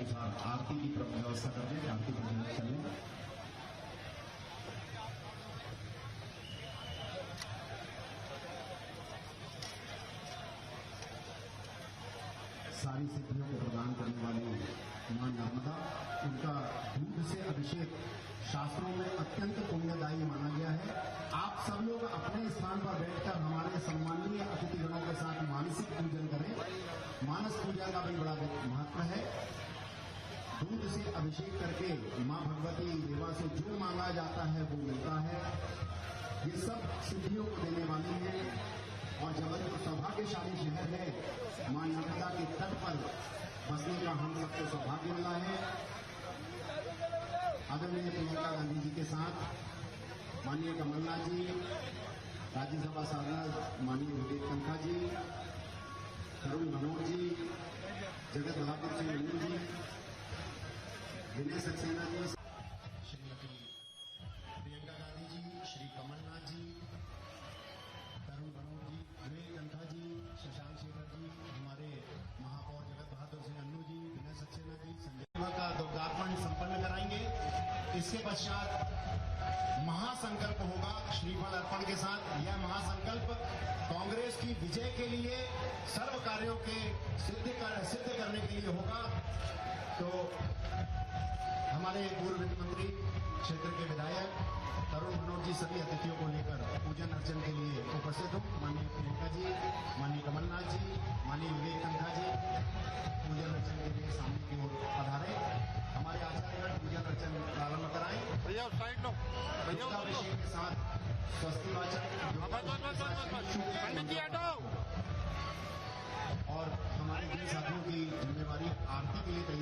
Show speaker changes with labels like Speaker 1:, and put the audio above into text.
Speaker 1: अनुसार आरती की व्यवस्था कर दें, आरती की चल लें। सारी सिद्धियों को प्रदान करने वाली मां नर्मदा, उनका दूध से अभिषेक शास्त्रों में अत्यंत पुण्यदायी माना गया है। आप सब लोग अपने स्थान पर बैठकर हमारे सम्माननीय अतिथिगणों के साथ मानसिक पूजन करें। मानस पूजा का भी बड़ा महत्व है। दूध से अभिषेक करके मां भगवती देवा से जो मांगा जाता है वो मिलता है। ये सब सिद्धियों को देने वाली है और जबलपुर सौभाग्यशाली शहर है। मां नर्मदा के तट पर बसने का हम सबको सौभाग्य मिला है। आदरणीय प्रियंका गांधी जी के साथ माननीय कमलनाथ जी, राज्यसभा सांसद माननीय विवेक तन्खा जी, तरुण मनोहर जी, जगत बहादुर सिंह अन्नू जी, विनय सक्सेना जी, श्रीमती प्रियंका गांधी जी, श्री कमलनाथ जी, तरुण मनोहर जी, विवेक तन्खा जी, शशांक शेखर जी, हमारे महापौर जगत बहादुर सिंह अन्नू जी, विनय सक्सेना जी, संजय का दुर्गार्पण संपन्न कराएंगे। इसके पश्चात महासंकल्प होगा श्रीफल अर्पण के साथ। यह महासंकल्प कांग्रेस की विजय के लिए, सर्व कार्यों के सिद्ध करने के लिए होगा। तो हमारे पूर्व वित्त मंत्री क्षेत्र के विधायक तरुण मनोहर जी सभी अतिथियों को लेकर पूजन अर्चन के लिए उपस्थित हो। माननीय प्रियंका जी, माननीय कमलनाथ जी, माननीय विवेक तन्खा जी पूजन अर्चन के लिए सामने की ओर पधारे। हमारे आचार्यगण पूजन अर्चन प्रारंभ कराएं।
Speaker 2: भैया साइड लो, भैया
Speaker 1: विषय के साथ स्वस्ति वाचन
Speaker 2: पंडित जी हटाओ।
Speaker 1: और हमारे जिन साथियों की जिम्मेवारी आरती के लिए